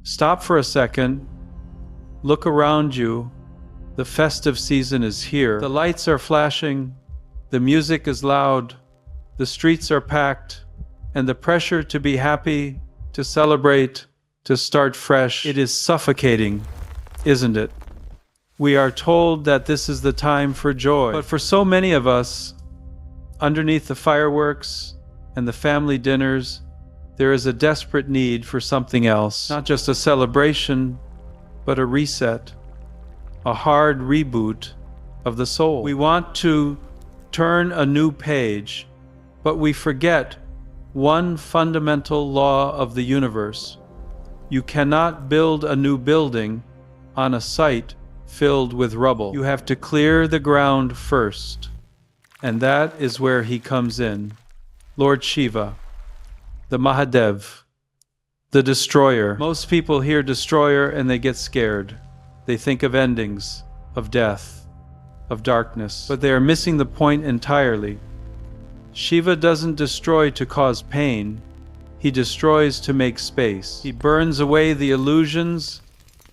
Stop for a second. Look around you. The festive season is here. The lights are flashing. The music is loud. The streets are packed. And the pressure to be happy, to celebrate, to start fresh, it is suffocating, isn't it? We are told that this is the time for joy. But for so many of us, underneath the fireworks and the family dinners, there is a desperate need for something else. Not just a celebration, but a reset, a hard reboot of the soul. We want to turn a new page, but we forget one fundamental law of the universe. You cannot build a new building on a site filled with rubble. You have to clear the ground first. And that is where he comes in. Lord Shiva, the Mahadev, the destroyer. Most people hear destroyer and they get scared. They think of endings, of death, of darkness. But they are missing the point entirely. Shiva doesn't destroy to cause pain. He destroys to make space. He burns away the illusions,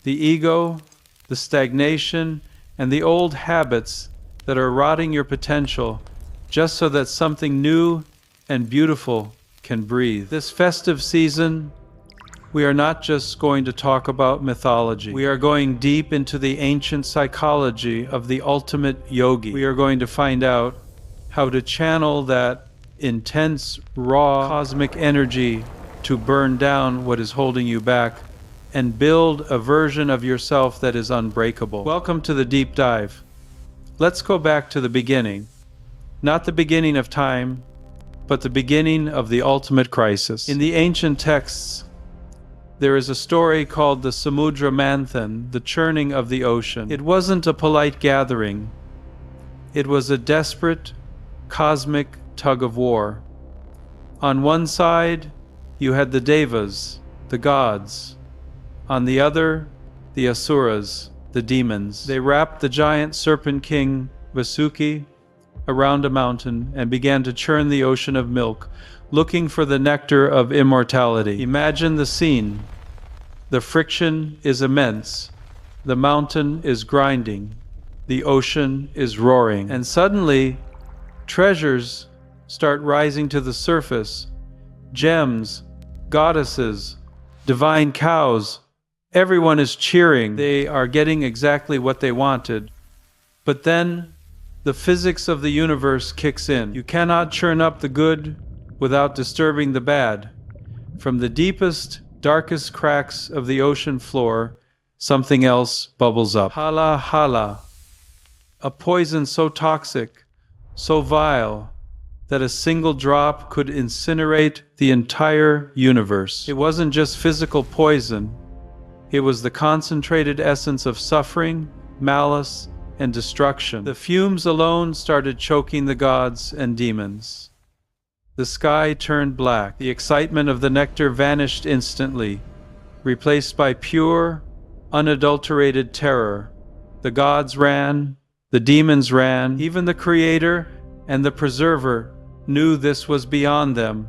the ego, the stagnation, and the old habits that are rotting your potential, just so that something new and beautiful can breathe. This festive season, we are not just going to talk about mythology. We are going deep into the ancient psychology of the ultimate yogi. We are going to find out how to channel that intense, raw, cosmic energy to burn down what is holding you back and build a version of yourself that is unbreakable. Welcome to the deep dive. Let's go back to the beginning. Not the beginning of time, but the beginning of the ultimate crisis. In the ancient texts, there is a story called the Samudra Manthan, the churning of the ocean. It wasn't a polite gathering. It was a desperate, cosmic tug of war. On one side, you had the Devas, the gods. On the other, the Asuras, the demons. They wrapped the giant serpent king, Vasuki, around a mountain and began to churn the ocean of milk, looking for the nectar of immortality. Imagine the scene. The friction is immense. The mountain is grinding. The ocean is roaring. And suddenly, treasures start rising to the surface. Gems, goddesses, divine cows. Everyone is cheering. They are getting exactly what they wanted. But then, the physics of the universe kicks in. You cannot churn up the good without disturbing the bad. From the deepest, darkest cracks of the ocean floor, something else bubbles up. Hala hala. A poison so toxic, so vile, that a single drop could incinerate the entire universe. It wasn't just physical poison. It was the concentrated essence of suffering, malice, and destruction. The fumes alone started choking the gods and demons. The sky turned black. The excitement of the nectar vanished instantly, replaced by pure, unadulterated terror. The gods ran, the demons ran. Even the Creator and the Preserver knew this was beyond them.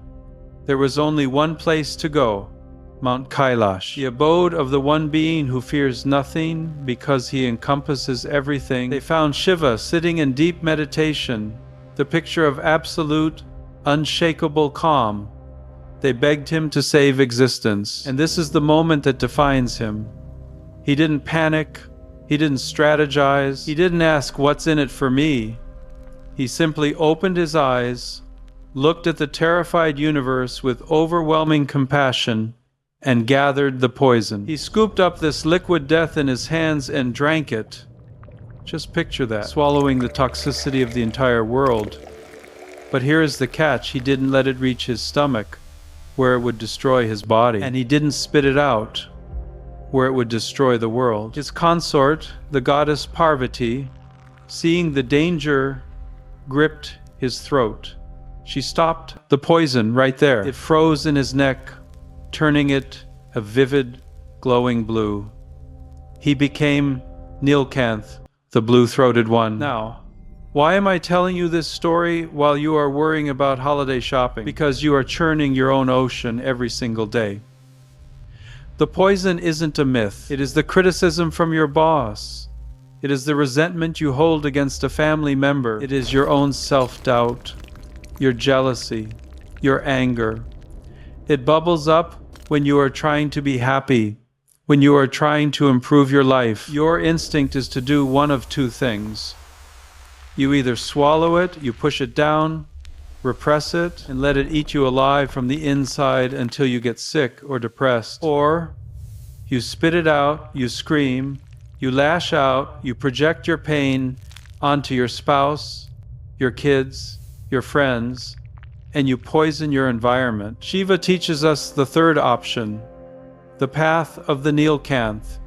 There was only one place to go, Mount Kailash, the abode of the one being who fears nothing because he encompasses everything. They found Shiva sitting in deep meditation, the picture of absolute, unshakable calm. They begged him to save existence, and this is the moment that defines him. He didn't panic, he didn't strategize, he didn't ask what's in it for me. He simply opened his eyes, looked at the terrified universe with overwhelming compassion, and gathered the poison. He scooped up this liquid death in his hands and drank it. Just picture that, swallowing the toxicity of the entire world. But here is the catch: he didn't let it reach his stomach, where it would destroy his body. And he didn't spit it out, where it would destroy the world. His consort, the goddess Parvati, seeing the danger, gripped his throat. She stopped the poison right there. It froze in his neck, turning it a vivid, glowing blue. He became Nilkanth, the blue-throated one. Now, why am I telling you this story while you are worrying about holiday shopping? Because you are churning your own ocean every single day. The poison isn't a myth. It is the criticism from your boss. It is the resentment you hold against a family member. It is your own self-doubt, your jealousy, your anger. It bubbles up when you are trying to be happy, when you are trying to improve your life. Your instinct is to do one of two things. You either swallow it, you push it down, repress it, and let it eat you alive from the inside until you get sick or depressed. Or you spit it out, you scream, you lash out, you project your pain onto your spouse, your kids, your friends, and you poison your environment. Shiva teaches us the third option, the path of the Nilkanth.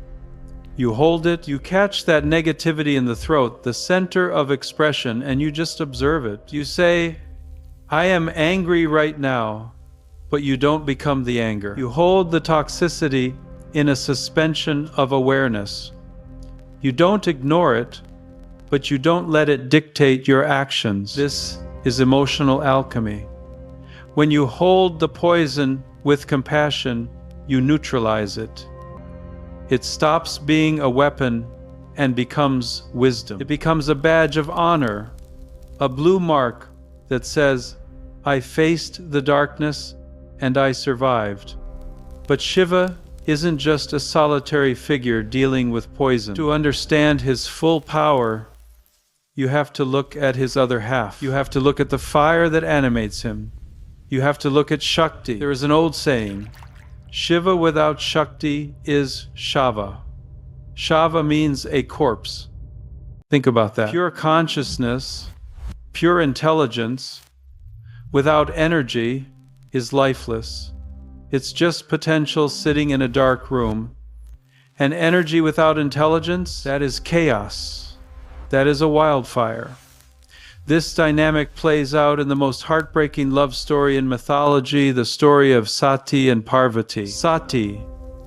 You hold it, you catch that negativity in the throat, the center of expression, and you just observe it. You say, I am angry right now, but you don't become the anger. You hold the toxicity in a suspension of awareness. You don't ignore it, but you don't let it dictate your actions. This is emotional alchemy. When you hold the poison with compassion, you neutralize it. It stops being a weapon and becomes wisdom. It becomes a badge of honor, a blue mark that says, I faced the darkness and I survived. But Shiva isn't just a solitary figure dealing with poison. To understand his full power, you have to look at his other half. You have to look at the fire that animates him. You have to look at Shakti. There is an old saying, Shiva without Shakti is Shava. Shava means a corpse. Think about that. Pure consciousness, pure intelligence, without energy is lifeless. It's just potential sitting in a dark room. And energy without intelligence, that is chaos. That is a wildfire. This dynamic plays out in the most heartbreaking love story in mythology, the story of Sati and Parvati. Sati,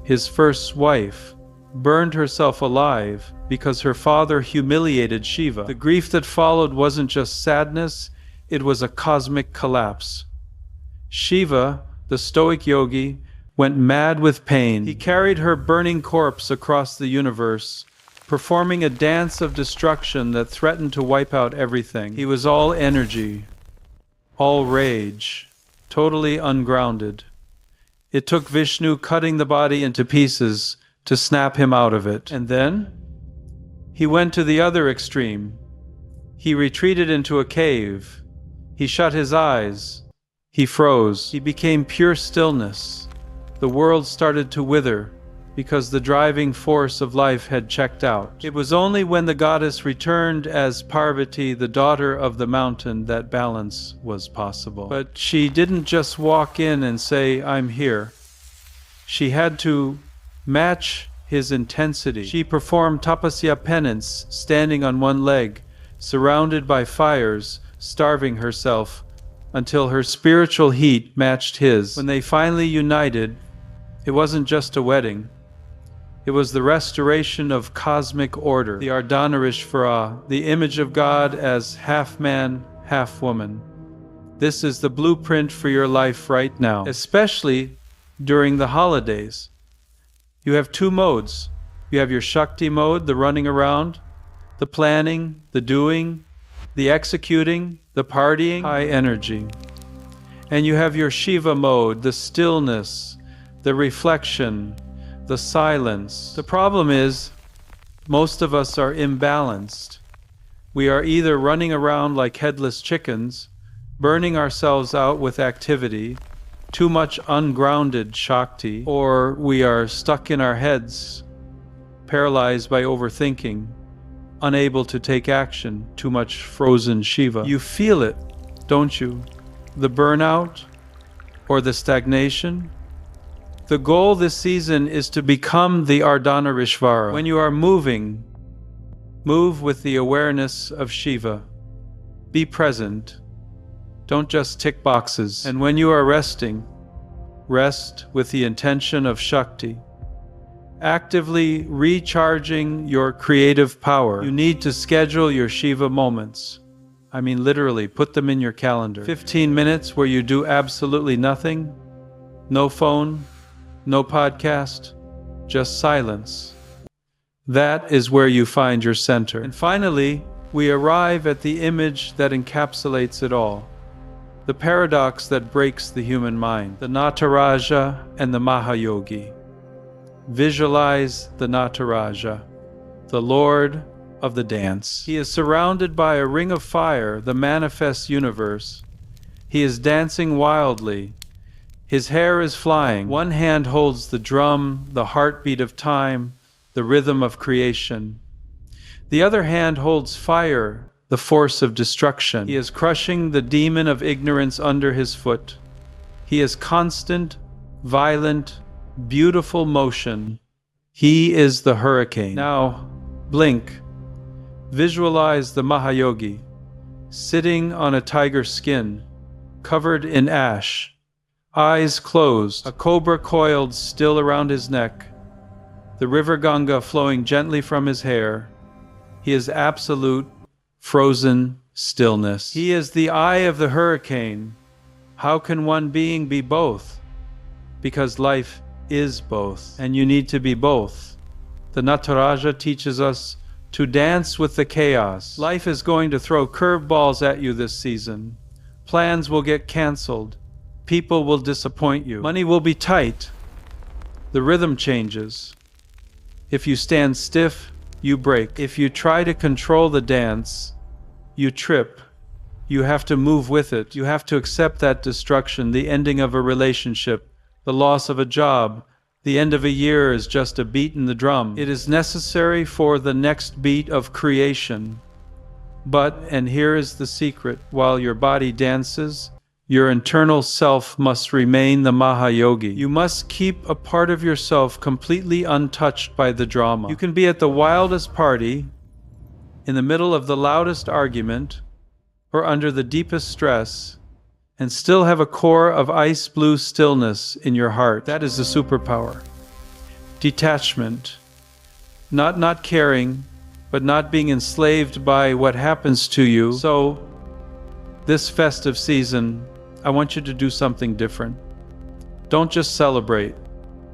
his first wife, burned herself alive because her father humiliated Shiva. The grief that followed wasn't just sadness, it was a cosmic collapse. Shiva, the stoic yogi, went mad with pain. He carried her burning corpse across the universe, performing a dance of destruction that threatened to wipe out everything. He was all energy, all rage, totally ungrounded. It took Vishnu cutting the body into pieces to snap him out of it. And then he went to the other extreme. He retreated into a cave. He shut his eyes. He froze. He became pure stillness. The world started to wither because the driving force of life had checked out. It was only when the goddess returned as Parvati, the daughter of the mountain, that balance was possible. But she didn't just walk in and say, I'm here. She had to match his intensity. She performed tapasya penance, standing on one leg, surrounded by fires, starving herself, until her spiritual heat matched his. When they finally united, it wasn't just a wedding. It was the restoration of cosmic order, the Ardhanarishvara, the image of God as half man, half woman. This is the blueprint for your life right now, especially during the holidays. You have two modes. You have your Shakti mode, the running around, the planning, the doing, the executing, the partying, high energy. And you have your Shiva mode, the stillness, the reflection, the silence. The problem is, most of us are imbalanced. We are either running around like headless chickens, burning ourselves out with activity, too much ungrounded Shakti, or we are stuck in our heads, paralyzed by overthinking, unable to take action, too much frozen Shiva. You feel it, don't you? The burnout or the stagnation? The goal this season is to become the Ardhanarishvara. When you are moving, move with the awareness of Shiva. Be present. Don't just tick boxes. And when you are resting, rest with the intention of Shakti. Actively recharging your creative power. You need to schedule your Shiva moments. I mean, literally, put them in your calendar. 15 minutes where you do absolutely nothing. No phone, no podcast, just silence. That is where you find your center. And finally, we arrive at the image that encapsulates it all. The paradox that breaks the human mind. The Nataraja and the Mahayogi. Visualize the Nataraja, the Lord of the dance. He is surrounded by a ring of fire, the manifest universe. He is dancing wildly. His hair is flying. One hand holds the drum, the heartbeat of time, the rhythm of creation. The other hand holds fire, the force of destruction. He is crushing the demon of ignorance under his foot. He is constant, violent, beautiful motion. He is the hurricane. Now, blink. Visualize the Mahayogi, sitting on a tiger skin, covered in ash, eyes closed, a cobra coiled still around his neck, the river Ganga flowing gently from his hair. He is absolute, frozen stillness. He is the eye of the hurricane. How can one being be both? Because life is both, and you need to be both. The Nataraja teaches us to dance with the chaos. Life is going to throw curveballs at you this season. Plans will get canceled. People will disappoint you. Money will be tight. The rhythm changes. If you stand stiff, you break. If you try to control the dance, you trip. You have to move with it. You have to accept that destruction, the ending of a relationship, the loss of a job. The end of a year is just a beat in the drum. It is necessary for the next beat of creation. But, and here is the secret, while your body dances, your internal self must remain the Mahayogi. You must keep a part of yourself completely untouched by the drama. You can be at the wildest party, in the middle of the loudest argument, or under the deepest stress, and still have a core of ice blue stillness in your heart. That is the superpower. Detachment. Not caring, but not being enslaved by what happens to you. So, this festive season, I want you to do something different. Don't just celebrate.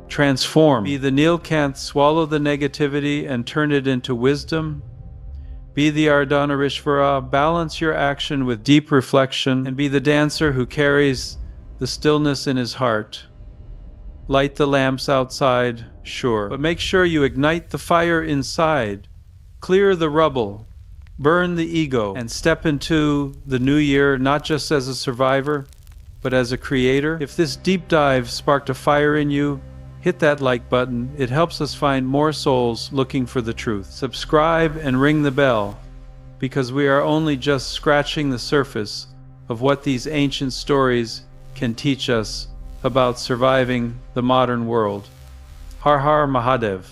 Transform. Be the Nilkanth, swallow the negativity and turn it into wisdom. Be the Ardhanarishvara, balance your action with deep reflection, and be the dancer who carries the stillness in his heart. Light the lamps outside, sure, but make sure you ignite the fire inside. Clear the rubble, burn the ego, and step into the new year not just as a survivor, but as a creator. If this deep dive sparked a fire in you, hit that like button. It helps us find more souls looking for the truth. Subscribe and ring the bell, because we are only just scratching the surface of what these ancient stories can teach us about surviving the modern world. Har Har Mahadev.